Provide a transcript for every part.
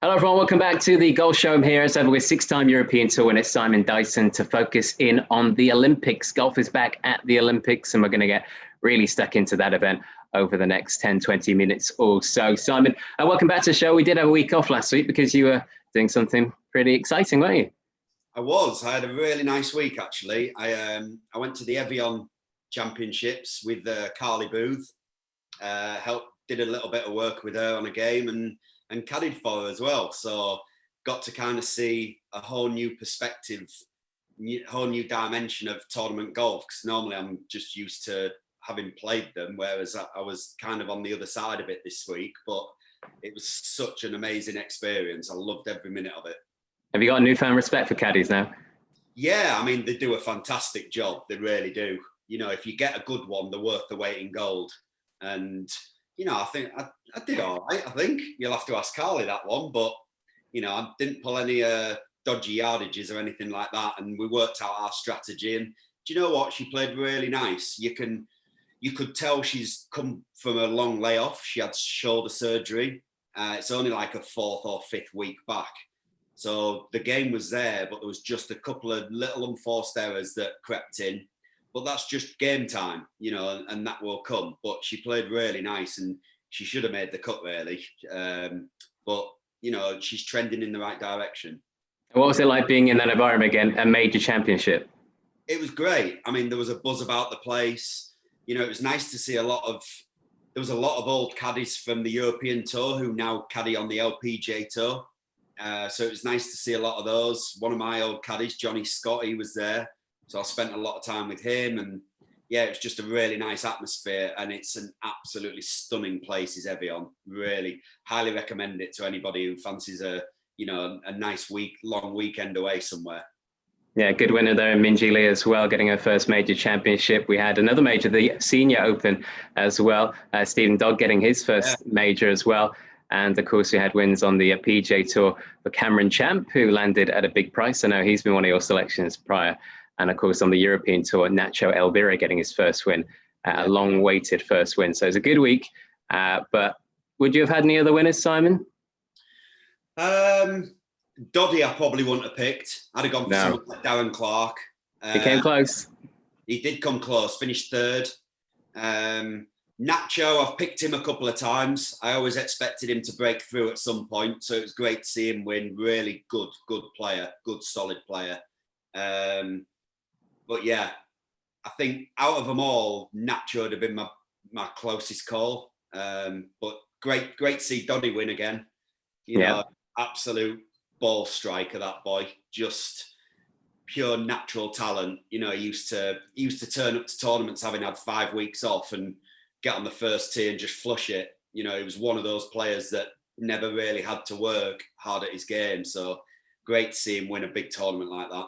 Hello, everyone. Welcome back to the Golf Show. I'm here as ever with six-time European Tour winner Simon Dyson to focus in on the Olympics. Golf is back at the Olympics, and we're going to get really stuck into that event over the next 10, 20 minutes or so. Simon, welcome back to the show. We did have a week off last week because you were doing something pretty exciting, weren't you? I had a really nice week, actually. I went to the Evian Championships with Carly Booth. Did a little bit of work with her on a game and caddied for her as well. So got to kind of see a whole new perspective, whole new dimension of tournament golf. Because normally I'm just used to having played them, whereas I was kind of on the other side of it this week. But it was such an amazing experience. I loved every minute of it. Have you got a newfound respect for caddies now? Yeah, I mean, they do a fantastic job. They really do. You know, if you get a good one, they're worth the weight in gold. And you know, I think I did all right. I think you'll have to ask Carly that one, but you know, I didn't pull any dodgy yardages or anything like that, and we worked out our strategy. And do you know what? She played really nice. You could tell she's come from a long layoff. She had shoulder surgery. It's only like a fourth or fifth week back, so the game was there, but there was just a couple of little unforced errors that crept in. But that's just game time, you know, and that will come. But she played really nice, and she should have made the cut, really. But, you know, she's trending in the right direction. What was it like being in that environment again, a major championship? It was great. I mean, there was a buzz about the place. You know, it was nice to see there was a lot of old caddies from the European Tour who now caddy on the LPGA Tour. So it was nice to see a lot of those. One of my old caddies, Johnny Scott, he was there. So I spent a lot of time with him, and yeah, it was just a really nice atmosphere, and it's an absolutely stunning place, is Evian. Really highly recommend it to anybody who fancies a nice long weekend away somewhere. Yeah, good winner there in Minjee Lee as well, getting her first major championship. We had another major, the Senior Open as well. Stephen Dodd getting his first major as well. And of course, we had wins on the PGA Tour for Cameron Champ, who landed at a big price. I know he's been one of your selections prior. And of course, on the European Tour, Nacho Elvira getting his first win, a long-awaited first win. So it's a good week. But would you have had any other winners, Simon? Doddy, I probably wouldn't have picked. I'd have gone for someone like Darren Clark. He came close. He did come close, finished third. Nacho, I've picked him a couple of times. I always expected him to break through at some point. So it was great to see him win. Really good player, good, solid player. But yeah, I think out of them all, Nacho would have been my closest call. But great to see Doddy win again. You know, absolute ball striker, that boy. Just pure natural talent. You know, he used to turn up to tournaments having had 5 weeks off and get on the first tee and just flush it. You know, he was one of those players that never really had to work hard at his game. So great to see him win a big tournament like that.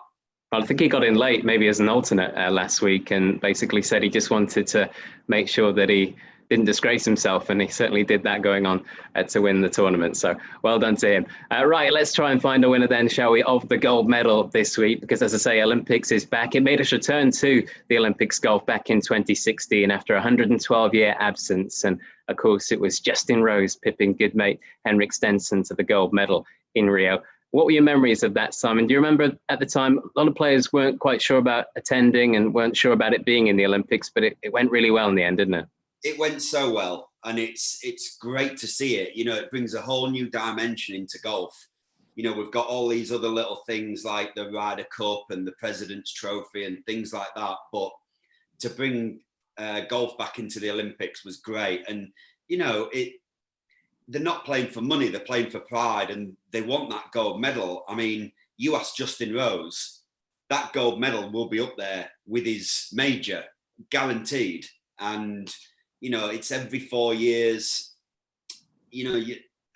I think he got in late, maybe as an alternate last week, and basically said he just wanted to make sure that he didn't disgrace himself, and he certainly did that going on to win the tournament. So well done to him. Right, let's try and find a winner then, shall we, of the gold medal this week, because as I say, Olympics is back. It made its return to the Olympics golf back in 2016 after a 112-year absence. And of course, it was Justin Rose pipping good mate Henrik Stenson to the gold medal in Rio. What were your memories of that, Simon? Do you remember at the time, a lot of players weren't quite sure about attending and weren't sure about it being in the Olympics, but it went really well in the end, didn't it? It went so well, and it's great to see it. You know, it brings a whole new dimension into golf. You know, we've got all these other little things like the Ryder Cup and the President's Trophy and things like that, but to bring golf back into the Olympics was great. And, you know, they're not playing for money, they're playing for pride, and they want that gold medal. I mean, you ask Justin Rose, that gold medal will be up there with his major, guaranteed. And, you know, it's every 4 years, you know,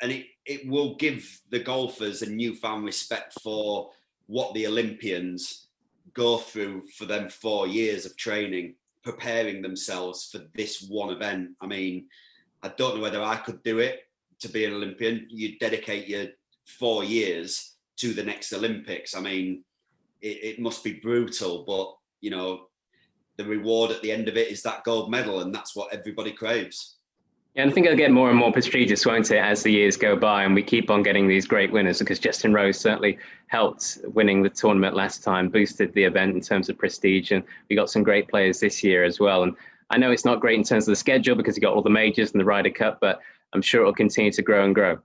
and it will give the golfers a newfound respect for what the Olympians go through for them 4 years of training, preparing themselves for this one event. I mean, I don't know whether I could do it. To be an Olympian, you dedicate your 4 years to the next Olympics. I mean, it must be brutal, but, you know, the reward at the end of it is that gold medal, and that's what everybody craves. Yeah, and I think it'll get more and more prestigious, won't it, as the years go by and we keep on getting these great winners, because Justin Rose certainly helped winning the tournament last time, boosted the event in terms of prestige, and we got some great players this year as well. And I know it's not great in terms of the schedule because you got all the majors and the Ryder Cup, but I'm sure it'll continue to grow and grow.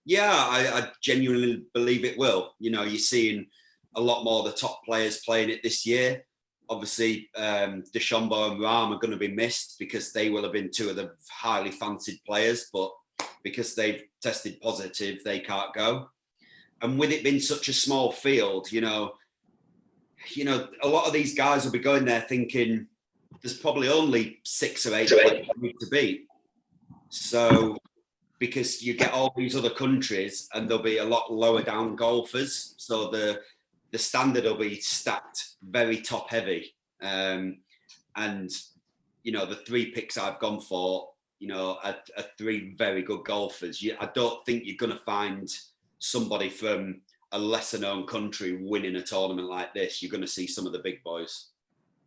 Yeah, I genuinely believe it will. You're seeing a lot more of the top players playing it this year. Obviously, DeChambeau and Rahm are going to be missed because they will have been two of the highly fancied players, but because they've tested positive, they can't go. And with it being such a small field, a lot of these guys will be going there thinking there's probably only 6 or 8 players to beat. So, because you get all these other countries and there'll be a lot lower down golfers. So the standard will be stacked very top heavy. And, the 3 picks I've gone for, are 3 very good golfers. I don't think you're going to find somebody from a lesser known country winning a tournament like this. You're going to see some of the big boys.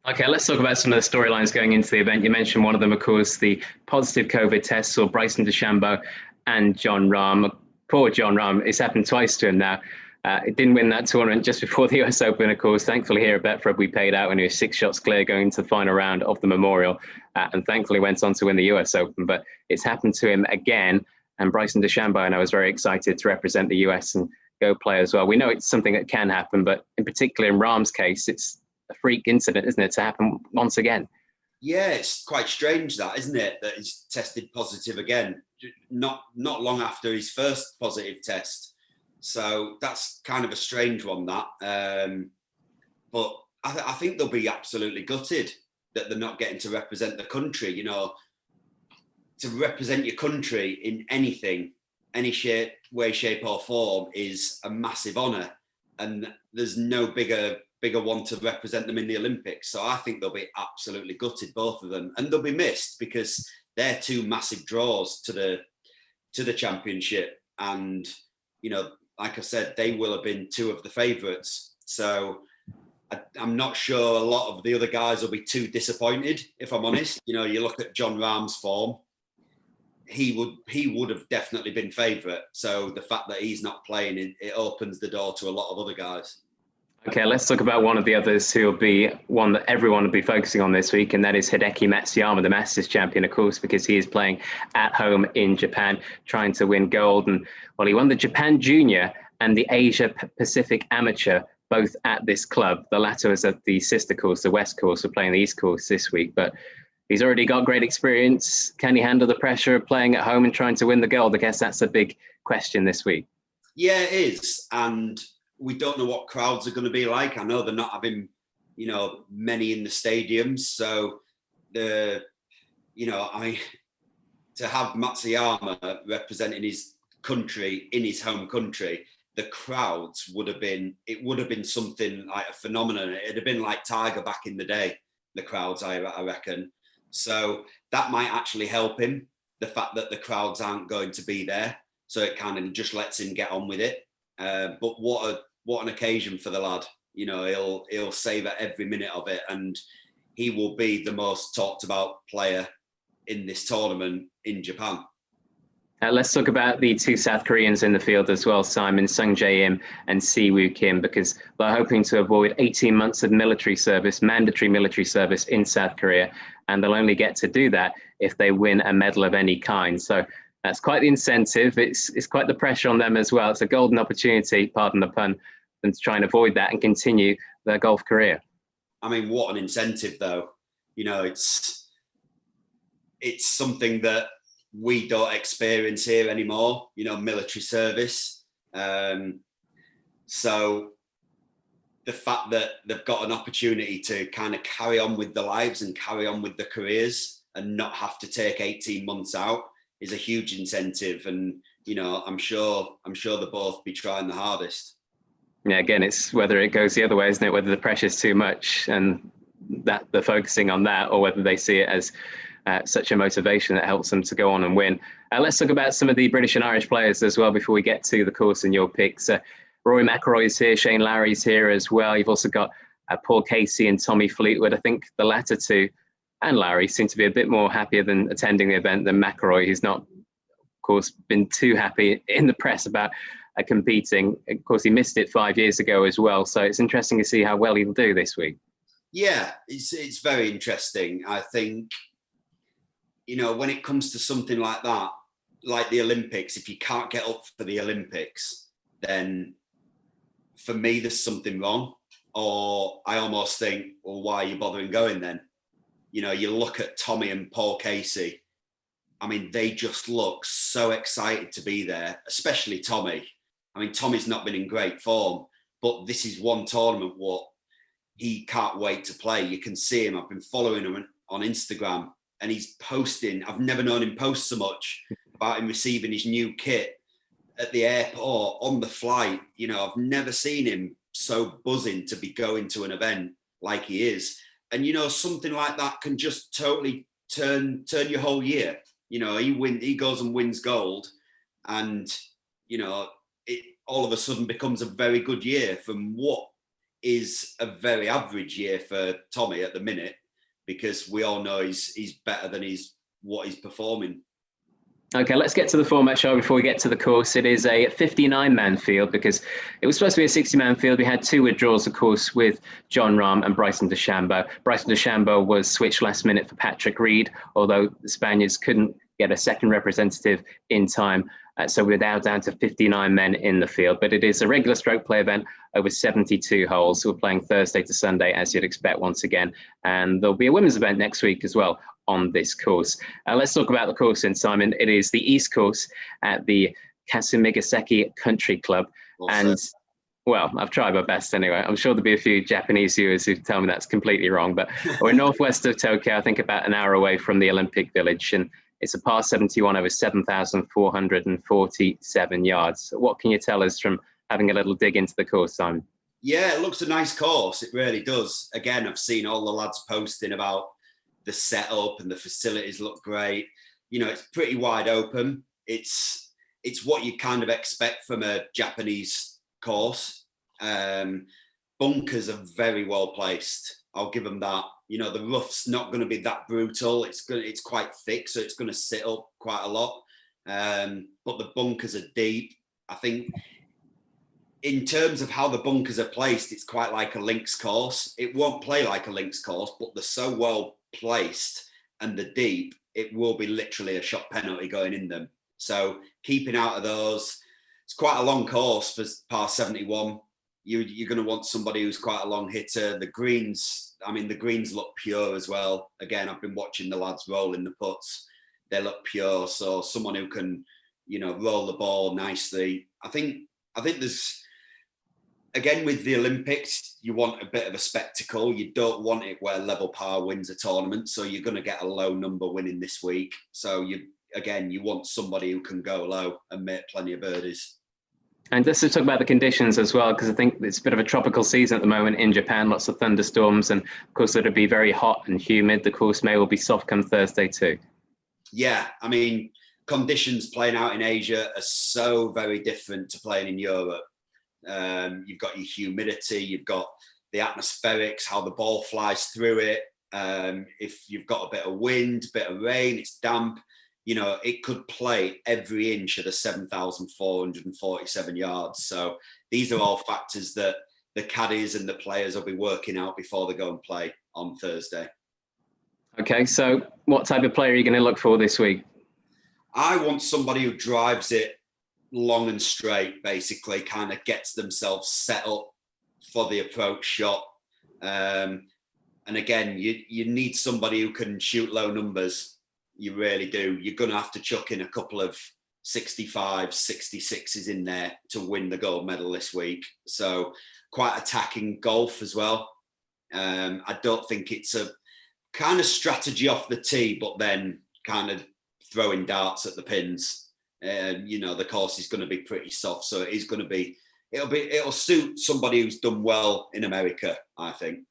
Okay, let's talk about some of the storylines going into the event. You mentioned one of them, of course, the positive COVID tests for Bryson DeChambeau and Jon Rahm. Poor Jon Rahm, it's happened twice to him now. It didn't win that tournament just before the US Open, of course. Thankfully here at Betfred, we paid out when he was 6 shots clear going into the final round of the Memorial, and thankfully went on to win the US Open. But it's happened to him again, and Bryson DeChambeau, and I was very excited to represent the US and go play as well. We know it's something that can happen, but in particular in Rahm's case, it's a freak incident, isn't it, to happen once again? Yeah, it's quite strange that, isn't it, that he's tested positive again, not long after his first positive test. So that's kind of a strange one, that. But I think they'll be absolutely gutted that they're not getting to represent the country. To represent your country in anything, any shape, way, shape or form is a massive honour. And there's no bigger one to represent them in the Olympics. So I think they'll be absolutely gutted, both of them. And they'll be missed because they're 2 massive draws to the championship. And, like I said, they will have been 2 of the favourites. So I'm not sure a lot of the other guys will be too disappointed, if I'm honest. You look at Jon Rahm's form, he would have definitely been favourite. So the fact that he's not playing, it opens the door to a lot of other guys. Okay, let's talk about one of the others who will be one that everyone will be focusing on this week, and that is Hideki Matsuyama, the Masters champion, of course, because he is playing at home in Japan, trying to win gold. And, well, he won the Japan Junior and the Asia Pacific Amateur, both at this club. The latter was at the sister course, the West course. We're playing the East course this week, but he's already got great experience. Can he handle the pressure of playing at home and trying to win the gold? I guess that's a big question this week. Yeah, it is. And we don't know what crowds are going to be like. I know they're not having, many in the stadiums. So to have Matsuyama representing his country in his home country, the crowds would have been something like a phenomenon. It'd have been like Tiger back in the day, the crowds, I reckon. So that might actually help him, the fact that the crowds aren't going to be there. So it kind of just lets him get on with it. But what an occasion for the lad. He'll savour every minute of it, and he will be the most talked about player in this tournament in Japan. Let's talk about the 2 South Koreans in the field as well, Simon, Sung Jae-im and Siwoo Kim, because they're hoping to avoid 18 months of military service, mandatory military service in South Korea, and they'll only get to do that if they win a medal of any kind. So that's quite the incentive. It's quite the pressure on them as well. It's a golden opportunity, pardon the pun, them to try and avoid that and continue their golf career. I mean, what an incentive, though. It's something that we don't experience here anymore, military service. So the fact that they've got an opportunity to kind of carry on with their lives and carry on with their careers and not have to take 18 months out is a huge incentive. And, I'm sure they'll both be trying the hardest. Yeah, again, it's whether it goes the other way, isn't it? Whether the pressure's too much and that they're focusing on that, or whether they see it as such a motivation that helps them to go on and win. Let's talk about some of the British and Irish players as well before we get to the course and your picks. Rory McIlroy's here, Shane Lowry's here as well. You've also got Paul Casey and Tommy Fleetwood. I think the latter 2 and Larry seem to be a bit more happier than attending the event than McIlroy, who's not, of course, been too happy in the press about competing. Of course, he missed it 5 years ago as well. So it's interesting to see how well he'll do this week. Yeah, it's very interesting. I think, when it comes to something like that, like the Olympics, if you can't get up for the Olympics, then for me, there's something wrong. Or I almost think, well, why are you bothering going then? You look at Tommy and Paul Casey. I mean, they just look so excited to be there, especially Tommy. I mean, Tommy's not been in great form, but this is one tournament what he can't wait to play. You can see him. I've been following him on Instagram, and he's posting. I've never known him post so much about him receiving his new kit at the airport, on the flight. I've never seen him so buzzing to be going to an event like he is. And, something like that can just totally turn your whole year. He goes and wins gold, and, it all of a sudden becomes a very good year from what is a very average year for Tommy at the minute, because we all know he's better than what he's performing. Okay, let's get to the format, shall we, before we get to the course. It is a 59-man field because it was supposed to be a 60-man field. We had 2 withdrawals, of course, with Jon Rahm and Bryson DeChambeau. Bryson DeChambeau was switched last minute for Patrick Reed, although the Spaniards couldn't get a second representative in time. So we're now down to 59 men in the field, but it is a regular stroke play event over 72 holes. We're playing Thursday to Sunday, as you'd expect once again. And there'll be a women's event next week as well on this course. Let's talk about the course then, Simon. It is the East Course at the Kasumigaseki Country Club. Awesome. And, well, I've tried my best anyway. I'm sure there'll be a few Japanese viewers who tell me that's completely wrong, but we're northwest of Tokyo, I think about an hour away from the Olympic Village. And it's a par 71 over 7,447 yards. What can you tell us from having a little dig into the course, Simon? Yeah, it looks a nice course. It really does. Again, I've seen all the lads posting about the setup, and the facilities look great. It's pretty wide open. It's what you kind of expect from a Japanese course. Bunkers are very well placed. I'll give them that. The rough's not going to be that brutal. It's quite thick, so it's going to sit up quite a lot. But the bunkers are deep. I think in terms of how the bunkers are placed, it's quite like a links course. It won't play like a links course, but they're so well placed and they're deep, it will be literally a shot penalty going in them. So keeping out of those. It's quite a long course for par 71. You're going to want somebody who's quite a long hitter. The greens look pure as well. Again, I've been watching the lads roll in the putts. They look pure. So someone who can, roll the ball nicely. I think there's, again, with the Olympics, you want a bit of a spectacle. You don't want it where level par wins a tournament. So you're going to get a low number winning this week. So you want somebody who can go low and make plenty of birdies. And let's just talk about the conditions as well, because I think it's a bit of a tropical season at the moment in Japan, lots of thunderstorms, and of course it'll be very hot and humid. The course may well be soft come Thursday too. Yeah, I mean, conditions playing out in Asia are so very different to playing in Europe. You've got your humidity, you've got the atmospherics, how the ball flies through it. If you've got a bit of wind, bit of rain, it's damp. It could play every inch of the 7,447 yards. So these are all factors that the caddies and the players will be working out before they go and play on Thursday. Okay, so what type of player are you going to look for this week? I want somebody who drives it long and straight, basically, kind of gets themselves set up for the approach shot. And again, you need somebody who can shoot low numbers. You really do. You're going to have to chuck in a couple of 65, 66s in there to win the gold medal this week. So quite attacking golf as well. I don't think it's a kind of strategy off the tee, but then kind of throwing darts at the pins. The course is going to be pretty soft. So it is going to be, it'll suit somebody who's done well in America, I think.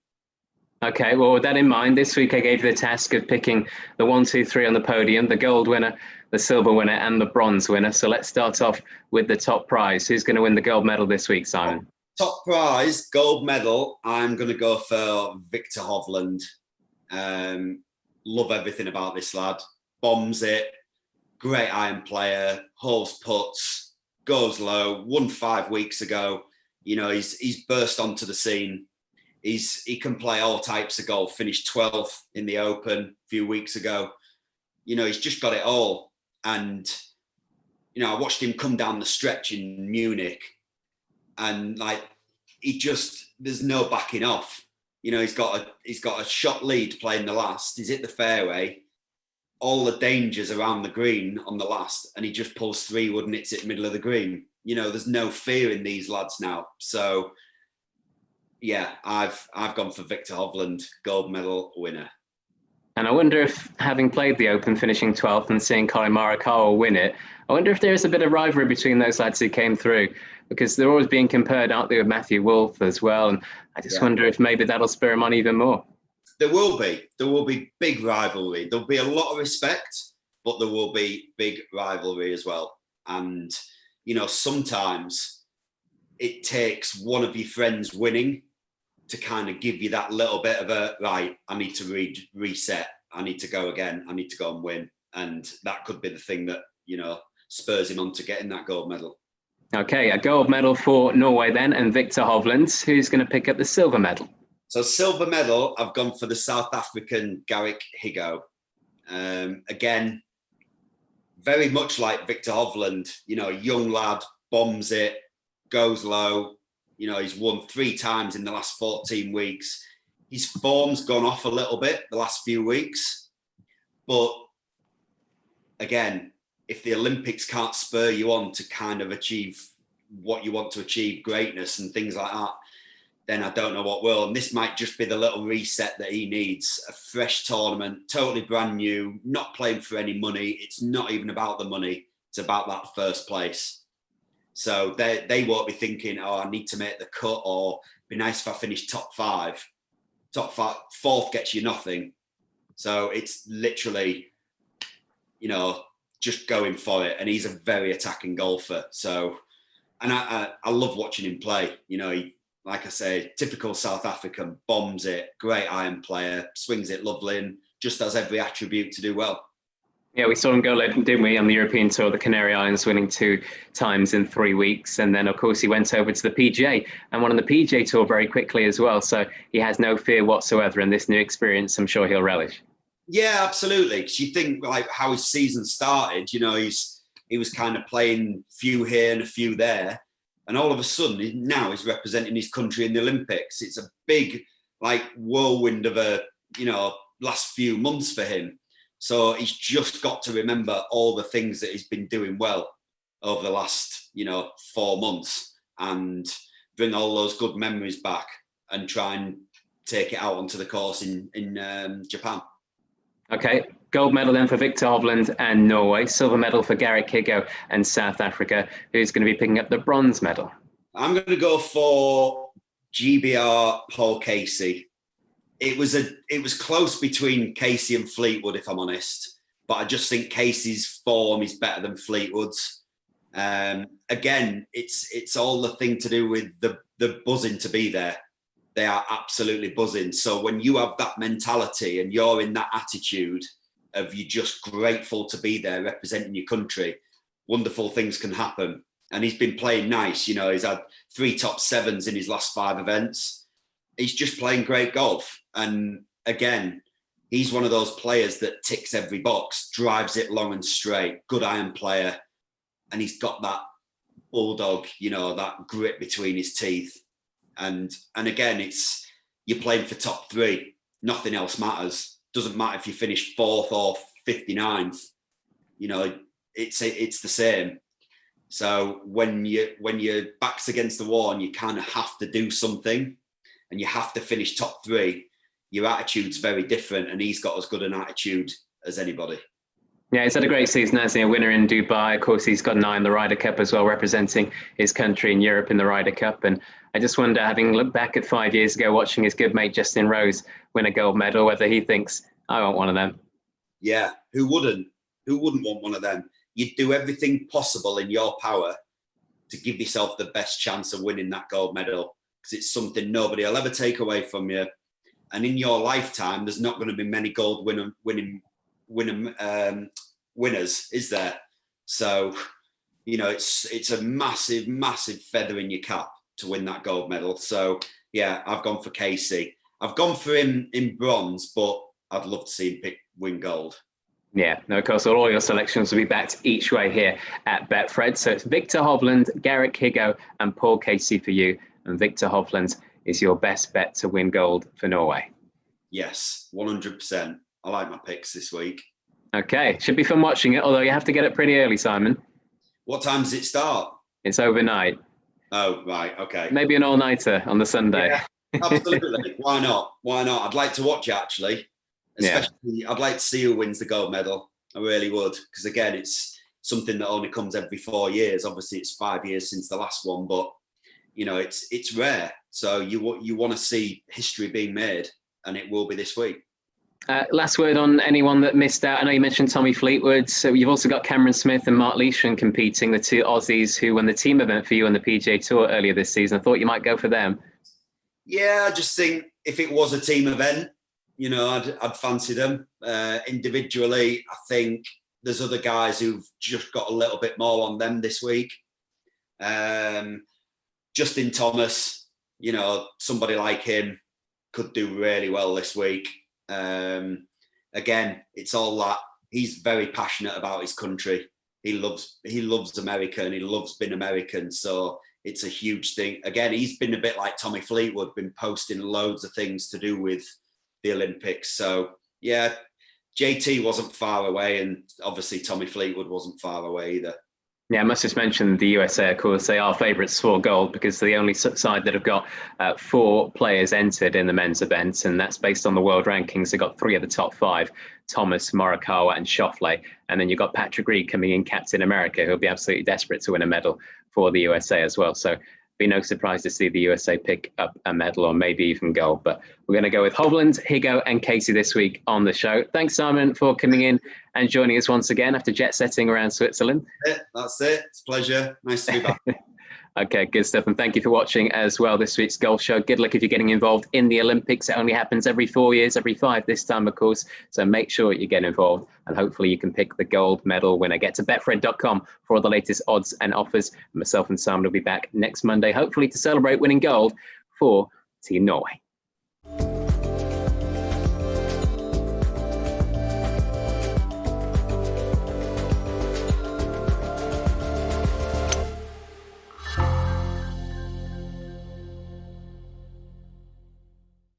Okay, well, with that in mind, this week I gave you the task of picking the 1, 2, 3 on the podium, the gold winner, the silver winner, and the bronze winner. So let's start off with the top prize. Who's going to win the gold medal this week, Simon? Top prize, gold medal, I'm going to go for Victor Hovland. love everything about this lad. Bombs it, great iron player, holds putts, goes low, won 5 weeks ago. You know, he's burst onto the scene. He can play all types of golf, finished 12th in the Open a few weeks ago. You know, he's just got it all. And, you know, I watched him come down the stretch in Munich and like, there's no backing off. You know, he's got a shot lead playing the last. He's hit the fairway, all the dangers around the green on the last, and he just pulls 3 wood and hits it middle of the green. You know, there's no fear in these lads now. So yeah, I've gone for Victor Hovland, gold medal winner. And I wonder if, having played the Open, finishing 12th and seeing Collin Morikawa win it, I wonder if there is a bit of rivalry between those lads who came through, because they're always being compared, aren't they, with Matthew Wolff as well? And I just wonder if maybe that'll spur him on even more. There will be big rivalry. There'll be a lot of respect, but there will be big rivalry as well. And, you know, sometimes it takes one of your friends winning to kind of give you that little bit of a, right, I need to reset. I need to go again. I need to go and win. And that could be the thing that, you know, spurs him on to getting that gold medal. Okay, a gold medal for Norway then, and Victor Hovland. Who's going to pick up the silver medal? So silver medal, I've gone for the South African Garrick Higgo. Again, very much like Victor Hovland, you know, young lad, bombs it, goes low. You know, he's won 3 times in the last 14 weeks. His form's gone off a little bit the last few weeks. But again, if the Olympics can't spur you on to kind of achieve what you want to achieve, greatness and things like that, then I don't know what will. And this might just be the little reset that he needs. A fresh tournament, totally brand new, not playing for any money. It's not even about the money. It's about that first place. So they won't be thinking, oh, I need to make the cut, or be nice if I finish top 5. Top 5, 4th gets you nothing. So it's literally, you know, just going for it. And he's a very attacking golfer. So, and I love watching him play. You know, he, like I say, typical South African, bombs it, great iron player, swings it lovely, and just has every attribute to do well. Yeah, we saw him go, didn't we, on the European Tour, the Canary Islands, winning 2 times in 3 weeks. And then, of course, he went over to the PGA and won on the PGA Tour very quickly as well. So he has no fear whatsoever in this new experience. I'm sure he'll relish. Yeah, absolutely. Because you think like how his season started, you know, he was kind of playing few here and a few there. And all of a sudden, now he's representing his country in the Olympics. It's a big, like, whirlwind of a, you know, last few months for him. So he's just got to remember all the things that he's been doing well over the last, you know, 4 months, and bring all those good memories back and try and take it out onto the course in Japan. Okay, gold medal then for Victor Hovland and Norway, silver medal for Garrick Higgo and South Africa. Who's going to be picking up the bronze medal? I'm going to go for GBR Paul Casey. It was close between Casey and Fleetwood, if I'm honest, but I just think Casey's form is better than Fleetwood's. Again, it's all the thing to do with the buzzing to be there. They are absolutely buzzing. So when you have that mentality and you're in that attitude of you're just grateful to be there representing your country, wonderful things can happen. And he's been playing nice. You know, he's had 3 top 7s in his last 5 events. He's just playing great golf. And again, he's one of those players that ticks every box, drives it long and straight, good iron player. And he's got that bulldog, you know, that grit between his teeth. And again, you're playing for top 3. Nothing else matters. Doesn't matter if you finish 4th or 59th. You know, it's the same. So when your back's against the wall and you kind of have to do something, and you have to finish top 3, your attitude's very different. And he's got as good an attitude as anybody. Yeah, he's had a great season, hasn't he? A winner in Dubai. Of course, he's got an eye in the Ryder Cup as well, representing his country in Europe in the Ryder Cup. And I just wonder, having looked back at 5 years ago, watching his good mate Justin Rose win a gold medal, whether he thinks, I want one of them. Yeah, who wouldn't? Who wouldn't want one of them? You'd do everything possible in your power to give yourself the best chance of winning that gold medal, because it's something nobody will ever take away from you. And in your lifetime, there's not going to be many gold winners, is there? So, you know, it's a massive, massive feather in your cap to win that gold medal. So, yeah, I've gone for Casey. I've gone for him in bronze, but I'd love to see him win gold. Yeah, no, of course, all your selections will be backed each way here at Betfred. So it's Victor Hovland, Garrick Higgo, and Paul Casey for you. And Victor Hovland is your best bet to win gold for Norway. Yes, 100%. I like my picks this week. Okay, should be fun watching it, although you have to get up pretty early, Simon. What time does it start? It's overnight. Oh, right, okay. Maybe an all-nighter on the Sunday. Yeah, absolutely. Why not? Why not? I'd like to watch it, actually. Especially, I'd like to see who wins the gold medal. I really would, because again, it's something that only comes every 4 years. Obviously, it's 5 years since the last one, but you know, it's rare. So you want to see history being made, and it will be this week. Last word on anyone that missed out. I know you mentioned Tommy Fleetwood. So you've also got Cameron Smith and Mark Lishan competing, the two Aussies who won the team event for you on the PGA Tour earlier this season. I thought you might go for them. Yeah, I just think if it was a team event, you know, I'd fancy them. Individually, I think there's other guys who've just got a little bit more on them this week. Justin Thomas, you know, somebody like him could do really well this week. Again, it's all that he's very passionate about his country. He loves America and he loves being American. So it's a huge thing. Again, he's been a bit like Tommy Fleetwood, been posting loads of things to do with the Olympics. So yeah, JT wasn't far away, and obviously Tommy Fleetwood wasn't far away either. Yeah, I must just mention the USA, of course, they are favourites for gold because they're the only side that have got 4 players entered in the men's event, and that's based on the world rankings. They've got 3 of the top 5, Thomas, Morikawa and Schauffele. And then you've got Patrick Reed coming in, Captain America, who'll be absolutely desperate to win a medal for the USA as well. So be no surprise to see the USA pick up a medal or maybe even gold. But we're going to go with Hovland, Higgo and Casey this week on the show. Thanks, Simon, for coming in and joining us once again after jet setting around Switzerland. That's it. It's a pleasure. Nice to be back. Okay, good stuff. And thank you for watching as well this week's golf show. Good luck if you're getting involved in the Olympics. It only happens every 4 years, every 5 this time, of course. So make sure you get involved and hopefully you can pick the gold medal winner. Get to betfred.com for all the latest odds and offers. Myself and Simon will be back next Monday, hopefully to celebrate winning gold for Team Norway.